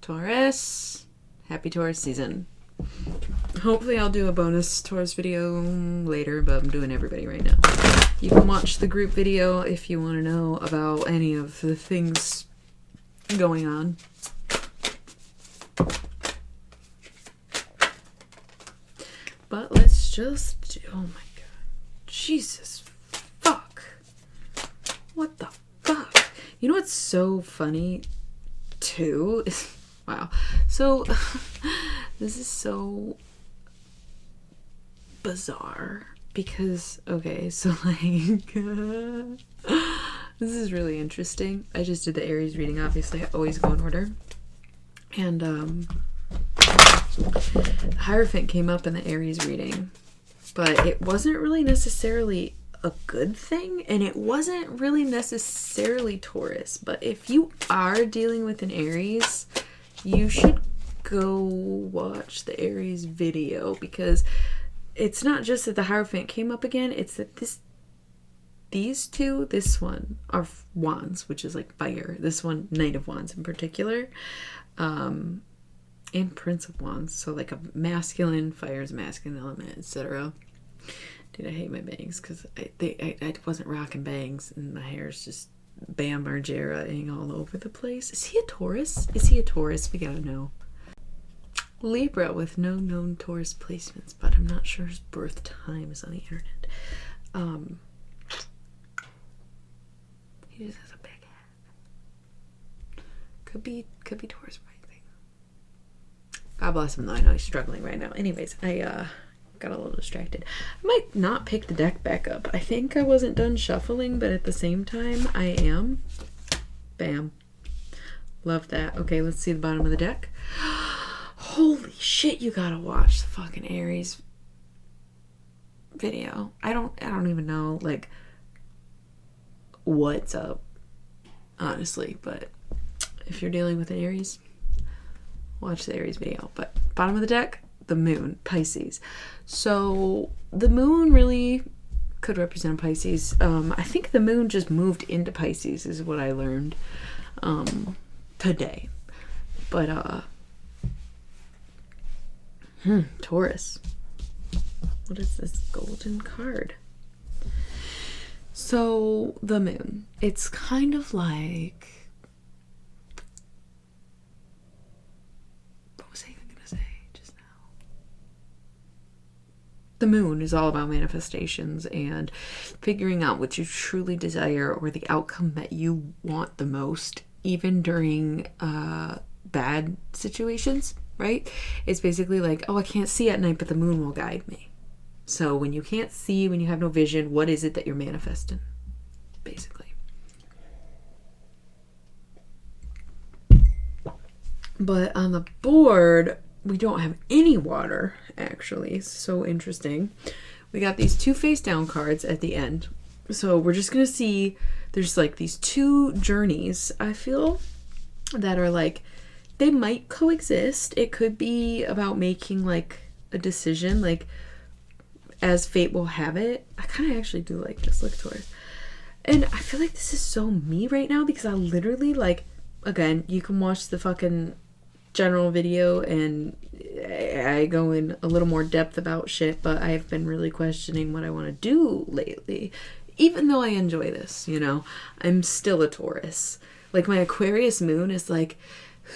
Taurus. Happy Taurus season. Hopefully I'll do a bonus Taurus video later, but I'm doing everybody right now. You can watch the group video if you want to know about any of the things going on. But let's just do, oh my god. Jesus fuck. What the fuck? You know what's so funny too? Wow. So this is so bizarre because, okay, so like this is really interesting. I just did the Aries reading. Obviously I always go in order, and the Hierophant came up in the Aries reading, but it wasn't really necessarily a good thing, and it wasn't really necessarily Taurus. But if you are dealing with an Aries, you should go watch the Aries video, because it's not just that the Hierophant came up again, it's that these two, this one are wands, which is like fire, this one Knight of Wands in particular, and Prince of Wands, so like a masculine, fire's masculine element, etc. Dude, I hate my bangs because I wasn't rocking bangs and my hair's just Bam Margera-ing all over the place. Is he a Taurus? Is he a Taurus? We gotta know. Libra with no known Taurus placements, but I'm not sure his birth time is on the internet. He just has a big head. Could be Taurus rising. God bless him though. I know he's struggling right now. Anyways, I got a little distracted. I might not pick the deck back up. I think I wasn't done shuffling, but at the same time I am. Bam. Love that. Okay, let's see the bottom of the deck. Holy shit, you gotta watch the fucking Aries video. I don't even know like what's up, honestly, but if you're dealing with an Aries, watch the Aries video. But bottom of the deck, the moon, Pisces. So the moon really could represent Pisces. I think the moon just moved into Pisces is what I learned today. But Taurus. What is this golden card? So the moon, it's kind of like, what was I even gonna say just now? The moon is all about manifestations and figuring out what you truly desire or the outcome that you want the most, even during bad situations, right? It's basically like, oh, I can't see at night, but the moon will guide me. So when you can't see, when you have no vision, what is it that you're manifesting, basically? But on the board, we don't have any water, actually. So interesting. We got these two face down cards at the end. So we're just going to see, there's like these two journeys, I feel, that are like, they might coexist. It could be about making like a decision, like as fate will have it. I kind of actually do like this. Look towards. And I feel like this is so me right now because I literally like, again, you can watch the fucking general video and I go in a little more depth about shit, but I've been really questioning what I want to do lately. Even though I enjoy this, you know, I'm still a Taurus. Like my Aquarius moon is like,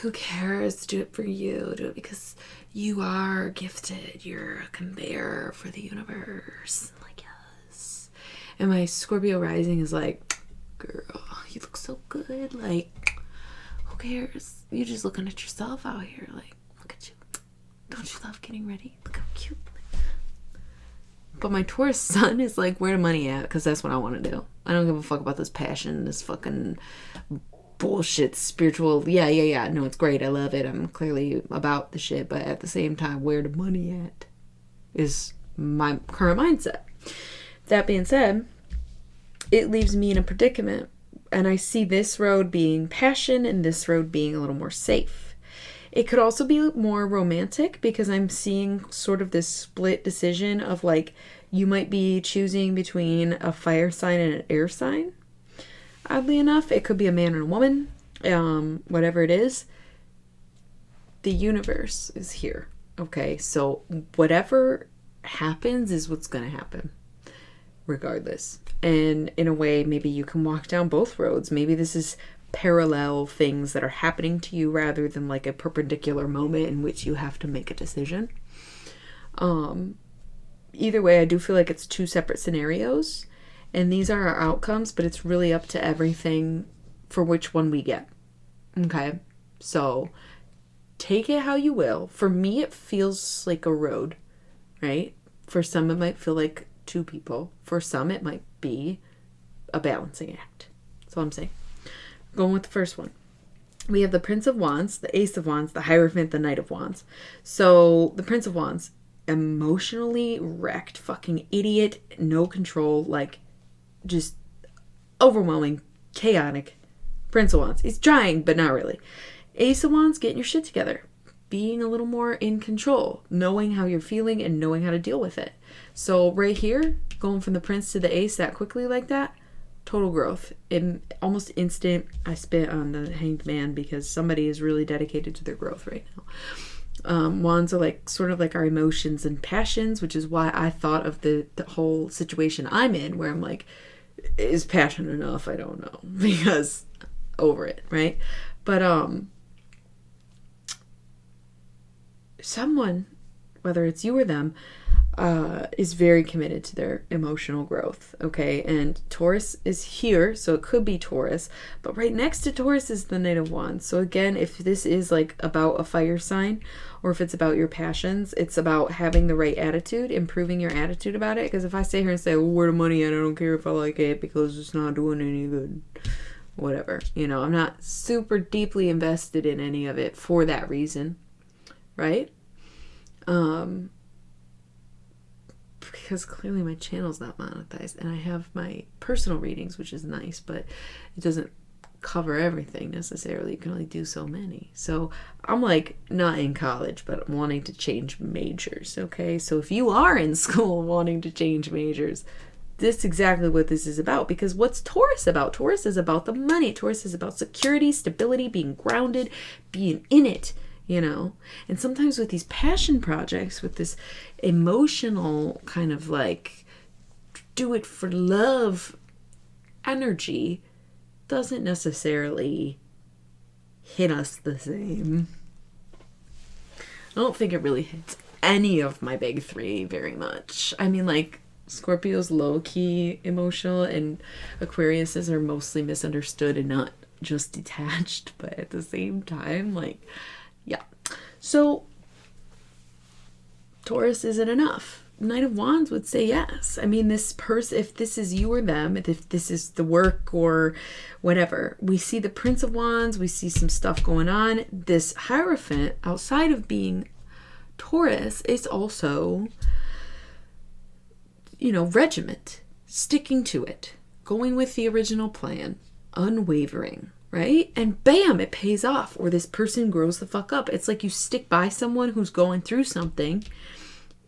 who cares? Do it for you. Do it because you are gifted. You're a conveyor for the universe. Like, yes. And my Scorpio rising is like, girl, you look so good. Like, who cares? You're just looking at yourself out here. Like, look at you. Don't you love getting ready? Look how cute. But my Taurus sun is like, where the money at? Because that's what I want to do. I don't give a fuck about this passion, this fucking bullshit spiritual. Yeah. No, it's great. I love it. I'm clearly about the shit. But at the same time, where the money at is my current mindset. That being said, it leaves me in a predicament. And I see this road being passion and this road being a little more safe. It could also be more romantic because I'm seeing sort of this split decision of like, you might be choosing between a fire sign and an air sign. Oddly enough, it could be a man and a woman, whatever it is. the universe is here. Okay, so whatever happens is what's going to happen, regardless. And in a way, maybe you can walk down both roads. Maybe this is parallel things that are happening to you rather than like a perpendicular moment in which you have to make a decision. Either way, I do feel like it's two separate scenarios, and these are our outcomes, but it's really up to everything for which one we get. Okay, so take it how you will. For me, it feels like a road, right? For some, it might feel like two people. For some, it might be a balancing act. That's all I'm saying. Going with the first one. We have the Prince of Wands, the Ace of Wands, the Hierophant, the Knight of Wands. So the Prince of Wands, emotionally wrecked, fucking idiot, no control, like just overwhelming, chaotic Prince of Wands. He's trying, but not really. Ace of Wands, getting your shit together, being a little more in control, knowing how you're feeling and knowing how to deal with it. So right here, going from the Prince to the Ace that quickly like that, total growth. Almost instant. I spit on the Hanged Man because somebody is really dedicated to their growth right now. Wands are like sort of like our emotions and passions, which is why I thought of the whole situation I'm in, where I'm like, is passion enough? I don't know, because over it, right? But someone, whether it's you or them, is very committed to their emotional growth, okay? And Taurus is here, so it could be Taurus, but right next to Taurus is the Knight of Wands. So again, if this is like about a fire sign, or if it's about your passions, it's about having the right attitude, improving your attitude about it. Because if I stay here and say, well, where the money at? I don't care if I like it because it's not doing any good. Whatever. You know, I'm not super deeply invested in any of it for that reason. Right? Because clearly my channel's not monetized, and I have my personal readings, which is nice, but it doesn't cover everything necessarily. You can only do so many. So I'm like not in college, but I'm wanting to change majors. Okay, so if you are in school wanting to change majors, this is exactly what this is about. Because what's Taurus about? Taurus is about the money. Taurus is about security, stability, being grounded, being in it. You know, and sometimes with these passion projects, with this emotional kind of like do it for love energy, doesn't necessarily hit us the same. I don't think it really hits any of my big three very much. I mean, like, Scorpio's low-key emotional, and Aquariuses are mostly misunderstood and not just detached, but at the same time, like, yeah. So Taurus isn't enough. Knight of Wands would say yes. I mean, this person, if this is you or them, if this is the work or whatever, we see the Prince of Wands, we see some stuff going on. This Hierophant, outside of being Taurus, is also, you know, regiment, sticking to it, going with the original plan, unwavering. Right? And bam, it pays off. Or this person grows the fuck up. It's like you stick by someone who's going through something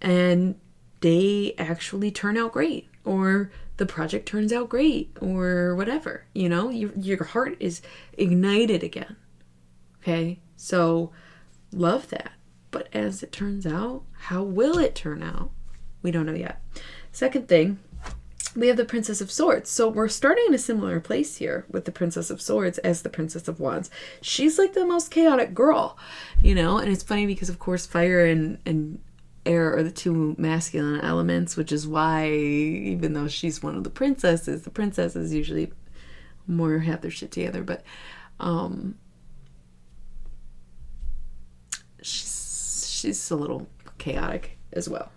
and they actually turn out great. Or the project turns out great. Or whatever. You know, your heart is ignited again. Okay? So, love that. But as it turns out, how will it turn out? We don't know yet. Second thing, we have the Princess of Swords. So we're starting in a similar place here with the Princess of Swords as the Princess of Wands. She's like the most chaotic girl, you know? And it's funny because, of course, fire and air are the two masculine elements, which is why, even though she's one of the princesses usually more have their shit together. But she's a little chaotic as well.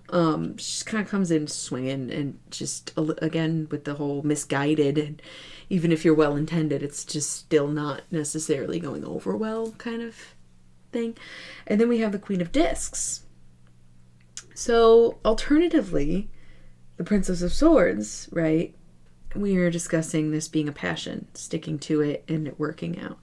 She kind of comes in swinging and just, again, with the whole misguided, and even if you're well intended, it's just still not necessarily going over well kind of thing. And then we have the Queen of Discs. So alternatively, the Princess of Swords, right? We are discussing this being a passion, sticking to it and it working out.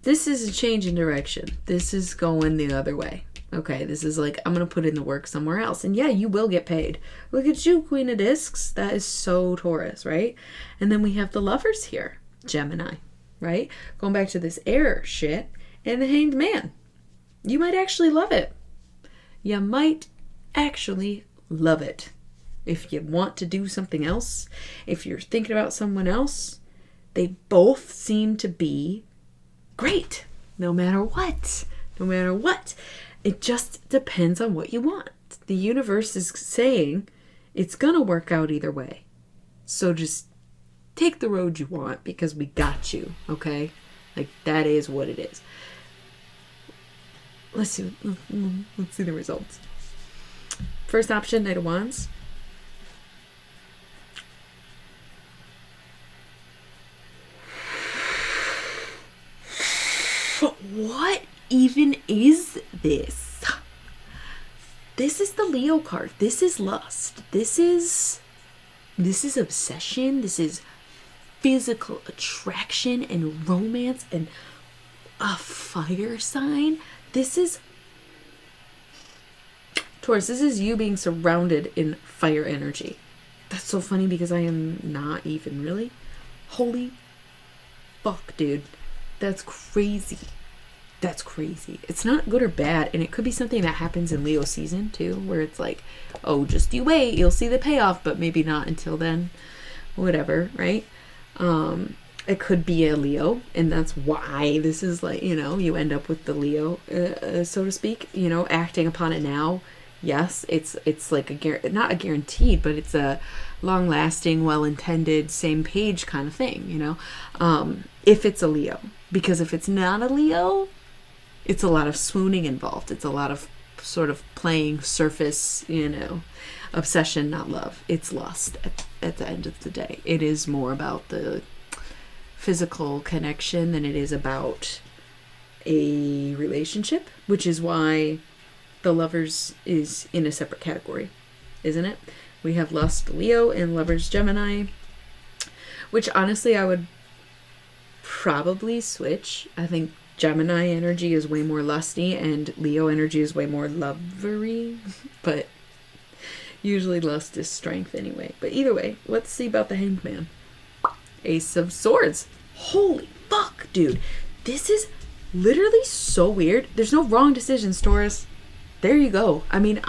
This is a change in direction. This is going the other way. Okay, this is like, I'm going to put in the work somewhere else. And yeah, you will get paid. Look at you, Queen of Discs. That is so Taurus, right? And then we have the Lovers here, Gemini, right? Going back to this air shit, and the Hanged Man. You might actually love it. You might actually love it. If you want to do something else, if you're thinking about someone else, they both seem to be great. No matter what. No matter what. It just depends on what you want. The universe is saying it's going to work out either way. So just take the road you want because we got you, okay? Like, that is what it is. Let's see the results. First option, Knight of Wands. What even is this? This is the Leo card. This is lust. This is obsession. This is physical attraction and romance and a fire sign. This is Taurus. This is you being surrounded in fire energy. That's so funny because I am not even really. Holy fuck, dude. That's crazy. That's crazy. It's not good or bad, and it could be something that happens in Leo season too, where it's like, oh, just you wait, you'll see the payoff, but maybe not until then. Whatever, right? It could be a Leo, and that's why this is like, you know, you end up with the Leo, so to speak, you know, acting upon it now. Yes, it's like not a guaranteed, but it's a long-lasting, well-intended, same page kind of thing, you know, if it's a Leo. Because if it's not a Leo, it's a lot of swooning involved. It's a lot of sort of playing surface, you know, obsession, not love. It's lust at the end of the day. It is more about the physical connection than it is about a relationship, which is why the Lovers is in a separate category, isn't it? We have lust Leo and Lovers Gemini, which honestly I would probably switch. I think Gemini energy is way more lusty and Leo energy is way more lovery, but usually lust is strength anyway. But either way, let's see about the Hanged Man. Ace of Swords. Holy fuck, dude. This is literally so weird. There's no wrong decisions, Taurus. There you go. I mean,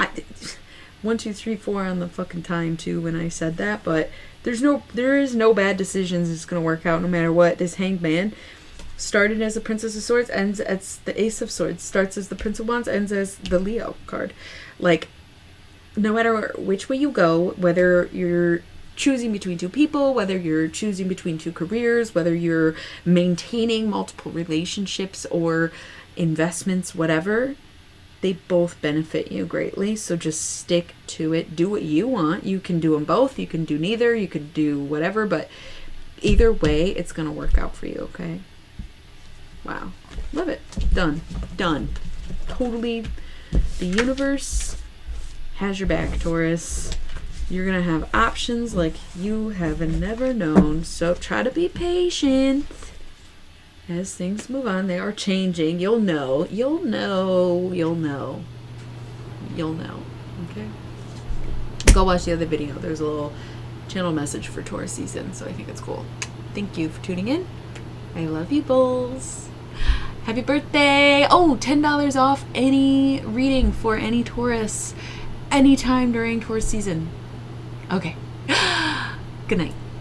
1, 2, 3, 4 on the fucking time too when I said that, but there is no bad decisions. It's gonna work out no matter what. This Hanged Man started as the Princess of Swords, ends as the Ace of Swords, starts as the Prince of Wands, ends as the Leo card. Like, no matter which way you go, whether you're choosing between two people, whether you're choosing between two careers, whether you're maintaining multiple relationships or investments, whatever, they both benefit you greatly. So just stick to it. Do what you want. You can do them both. You can do neither. You could do whatever, but either way, it's going to work out for you, okay? Wow. Love it. Done. Done. Totally. The universe has your back, Taurus. You're going to have options like you have never known. So try to be patient. As things move on, they are changing. You'll know. You'll know. You'll know. You'll know. Okay? Go watch the other video. There's a little channel message for Taurus season, so I think it's cool. Thank you for tuning in. I love you, bulls. Happy birthday. Oh, $10 off any reading for any Taurus anytime during Taurus season. Okay. Good night.